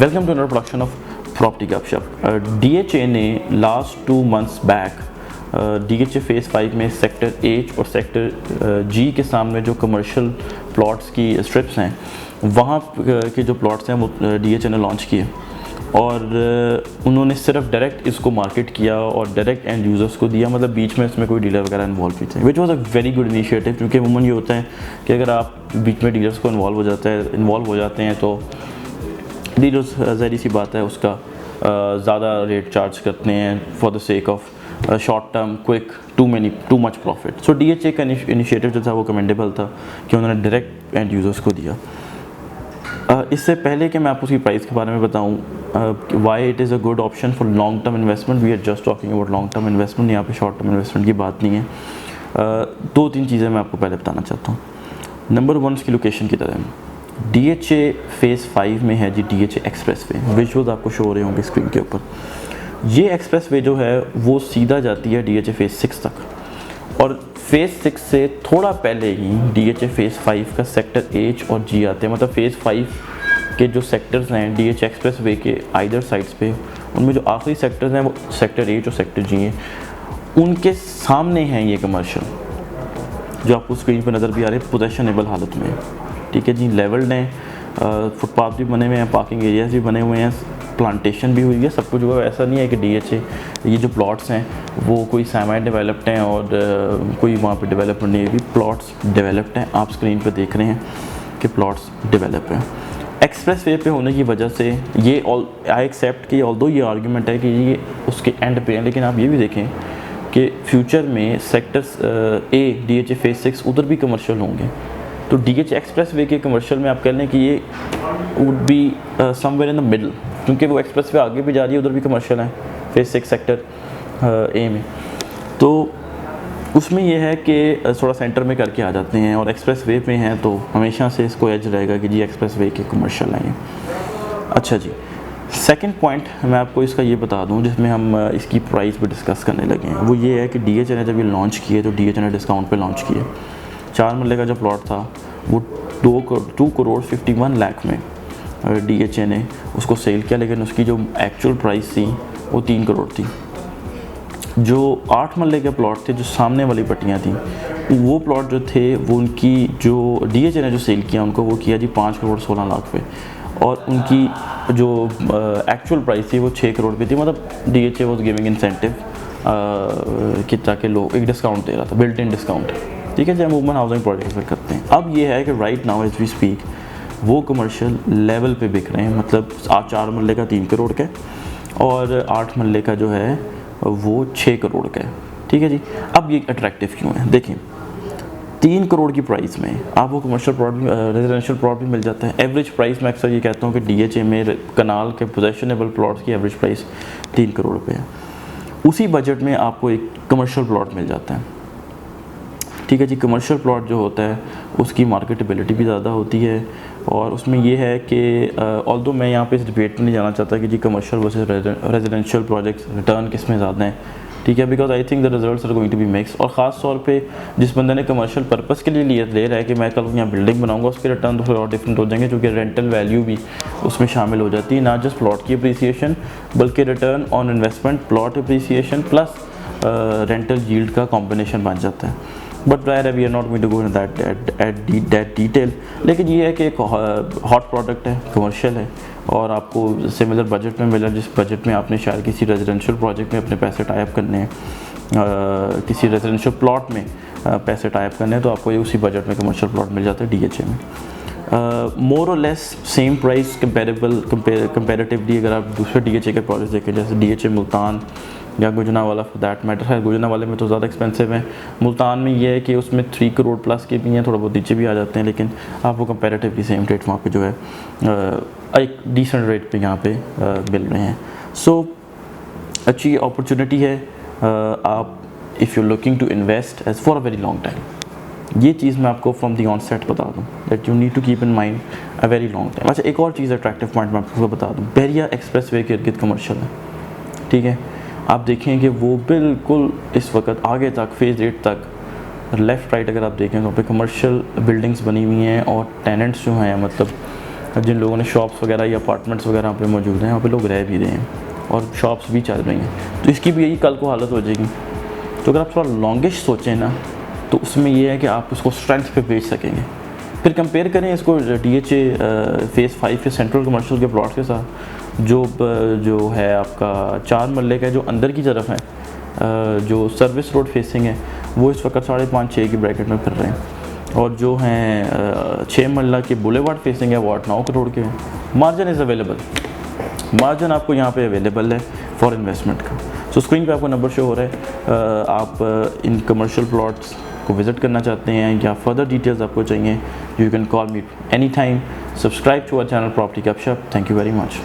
Welcome to another production of property Gupshup. DHA ने last 2 months back DHA phase 5 में sector H और sector G के सामने जो कमर्शियल प्लॉट्स की स्ट्रिप्स हैं वहाँ के जो प्लॉट्स हैं वो DHA ने लॉन्च किए और उन्होंने सिर्फ डायरेक्ट इसको मार्केट किया और डायरेक्ट एंड यूज़र्स को दिया, मतलब बीच में इसमें कोई डीलर वगैरह इन्वॉल्व नहीं थे, which was a very good initiative. क्योंकि वुमन ये होता है कि अगर आप बीच में डीलर्स को इन्वॉल्व हो जाते हैं तो डीलर्स ज़ाहिर सी बात है उसका ज़्यादा रेट चार्ज करते हैं for the sake of short term quick too much profit. So DHA का इनिशिएटिव जो था वो कमेंडेबल था कि उन्होंने डायरेक्ट एंड यूज़र्स को दिया। इससे पहले कि मैं आपको उसकी प्राइस के बारे में बताऊं, why it is a good option for long term investment, we are just talking about long term investment, यहाँ पे शॉर्ट टर्म इन्वेस्टमेंट की बात नहीं है। 2-3 चीज़ें मैं आपको पहले बताना चाहता हूँ। नंबर 1 उसकी लोकेशन की तरह DHA फेज़ 5 में है जी DHA एक्सप्रेस वे, विजुअल्स आपको शो हो रहे होंगे स्क्रीन के ऊपर। ये एक्सप्रेस वे जो है वो सीधा जाती है DHA फेज़ 6 तक और फेज़ 6 से थोड़ा पहले ही DHA फेज़ 5 का सेक्टर H और G आते हैं। मतलब फेज़ 5 के जो सेक्टर्स हैं DHA एक्सप्रेस वे के आइदर साइड्स पे, उनमें जो आखिरी सेक्टर्स हैं वो सेक्टर H और सेक्टर G हैं, उनके सामने हैं ये कमर्शियल जो आपको स्क्रीन पर नज़र भी आ रहे हैं पोजेशनेबल हालत में। ठीक है जी, लेवल्ड हैं, फुटपाथ भी बने हुए हैं, पार्किंग एरियाज भी बने हुए हैं, प्लांटेशन भी हुई है, सब कुछ हुआ है। ऐसा नहीं है कि DHA ये जो प्लॉट्स हैं वो कोई सेमी डेवलप्ड हैं और कोई वहाँ पे डेवलपमेंट नहीं है, भी प्लॉट्स डेवलप्ड हैं। आप स्क्रीन पे देख रहे हैं कि प्लॉट्स डेवलप हैं। एक्सप्रेस वे पे होने की वजह से ये आई एक्सेप्ट कि ऑल्दो ये आर्ग्यूमेंट है कि ये उसके एंड पे है, लेकिन आप ये भी देखें कि फ्यूचर में सेक्टर्स A DHA फेज़ 6 उधर भी कमर्शियल होंगे। तो DHA एक्सप्रेस वे के कमर्शियल में आप कह लें कि ये would be somewhere in the middle, क्योंकि वो एक्सप्रेस वे आगे भी जा रही है, उधर भी कमर्शियल है फेज़ 6 सेक्टर A में। तो उसमें यह है कि थोड़ा सेंटर में करके आ जाते हैं और एक्सप्रेस वे पे हैं तो हमेशा से इसको एज रहेगा कि जी एक्सप्रेस वे के कमर्शियल हैं। अच्छा जी, सेकंड पॉइंट मैं आपको इसका ये बता दूं जिसमें हम इसकी प्राइस भी डिस्कस करने लगे हैं, वो ये है कि DHA ने जब ये लॉन्च किए तो DHA ने डिस्काउंट पे लॉन्च किए। 4 मरले का जो प्लॉट था वो 2 करोड़ 51 लाख में DHA ने उसको सेल किया, लेकिन उसकी जो एक्चुअल प्राइस थी वो 3 करोड़ थी। जो 8 मरले के प्लॉट थे, जो सामने वाली पट्टियाँ थी, वो प्लॉट जो थे वो उनकी जो DHA ने जो सेल किया उनको वो किया जी 5 करोड़ 16 लाख पे, और उनकी जो एक्चुअल प्राइस थी वो 6 करोड़ पे थी। मतलब DHA वॉज गिविंग इंसेंटिव कि ताकि लोग एक डिस्काउंट दे रहा था, बिल्ट इन डिस्काउंट। ठीक है, जब वुमन हाउसिंग प्रोजेक्ट पर करते हैं। अब ये है कि right now as we speak वो कमर्शियल लेवल पे बिक रहे हैं, मतलब 4 मरले का 3 करोड़ का और 8 मरले का जो है वो 6 करोड़ का है। ठीक है जी, अब ये अट्रैक्टिव क्यों है? देखिए, 3 करोड़ की प्राइस में आपको कमर्शियल प्लॉट रेजिडेंशियल प्लॉट भी मिल जाता है। एवरेज प्राइस मैं अक्सर ये कहता हूँ कि DHA में कनाल के पोजेशनेबल प्लॉट्स की एवरेज प्राइस 3 करोड़ रुपये है। उसी बजट में आपको एक कमर्शियल प्लॉट मिल जाता है। ठीक है जी, कमर्शियल प्लॉट जो होता है उसकी मार्केटेबिलिटी भी ज़्यादा होती है और उसमें ये है कि ऑल्दो मैं यहाँ पे इस डिबेट में नहीं जाना चाहता कि जी commercial versus residential projects return किस में ज़्यादा हैं। ठीक है, because I think the results are going to be mix. और ख़ास तौर पे जिस बंदे ने कमर्शियल पर्पस के लिए ले रहा है कि मैं कल यहाँ बिल्डिंग बनाऊंगा, उसके रिटर्न तो और डिफरेंट हो जाएंगे, क्योंकि रेंटल वैल्यू भी उसमें शामिल हो जाती है, ना जस्ट प्लॉट की अप्रिसिएशन बल्कि return on investment, plot appreciation plus rental yield का कॉम्बिनेशन बन जाता है। But we are not going to go in that detail. लेकिन ये है कि एक हॉट प्रोडक्ट है, कमर्शियल है और आपको सिमिलर बजट में मिला जिस बजट में आपने शायद किसी रेजिडेंशियल प्रोजेक्ट में अपने पैसे टाइप करने हैं, किसी रेजिडेंशियल प्लॉट में पैसे टाइप करने हैं, तो आपको ये उसी बजट में कमर्शियल प्लॉट मिल जाता है DHA में। मोर और लेस सेम प्राइस कंपेरेटिवली अगर आप दूसरे DHA के प्रोजेक्ट देखें, जैसे DHA मुल्तान या गुजरावाला फॉर दैट मैटर है। गुजरावाले में तो ज़्यादा एक्सपेंसिव है, मुल्तान में ये है कि उसमें 3 करोड़ प्लस के भी हैं, थोड़ा बहुत नीचे भी आ जाते हैं, लेकिन आपको कंपेरेटिवली सेम रेट वहाँ पे जो है एक डिसेंट रेट पे यहाँ पे मिल रहे हैं। सो अच्छी अपॉर्चुनिटी है। आप if you looking to invest as for a very long time, ये चीज़ मैं आपको फ्रॉम दी ऑन सेट बता दूँ that you need to keep in mind a very long time. अच्छा, एक और चीज़ अट्रैक्टिव पॉइंट मैं आपको बता दूँ, बहरिया एक्सप्रेस वे के इर्द गिर्द कमर्शियल है। ठीक है, आप देखें कि वो बिल्कुल इस वक्त आगे तक फेज़ 8 तक लेफ़्ट राइट अगर आप देखें तो पे कमर्शियल बिल्डिंग्स बनी हुई हैं और टेनेंट्स जो हैं मतलब जिन लोगों ने शॉप्स वगैरह या अपार्टमेंट्स वगैरह पे मौजूद हैं, वहाँ पे लोग रह भी रहे हैं और शॉप्स भी चल रही हैं, तो इसकी भी यही कल को हालत हो जाएगी। तो अगर आप थोड़ा लॉन्गिश सोचें ना, तो उसमें यह है कि आप उसको स्ट्रेंथ पे बेच सकेंगे। फिर कंपेयर करें इसको DHA फेज़ 5 के सेंट्रल कमर्शियल के प्लॉट के साथ, जो है आपका 4 मरले का जो अंदर की तरफ है, जो सर्विस रोड फेसिंग है, वो इस वक्त 5.5-6 की ब्रैकेट में फिर रहे हैं, और जो हैं 6 मरला के बुलेवार्ड फेसिंग है वो 8-9 करोड़ के हैं। मार्जिन इज़ अवेलेबल, मार्जिन आपको यहाँ पे अवेलेबल है फॉर इन्वेस्टमेंट का। सो स्क्रीन पे आपको नंबर शो हो रहा है, आप इन कमर्शियल प्लॉट्स को विज़िट करना चाहते हैं या फर्दर डिटेल्स आपको चाहिए, you can call me any time. Subscribe to our channel property Gupshup. Thank you very much.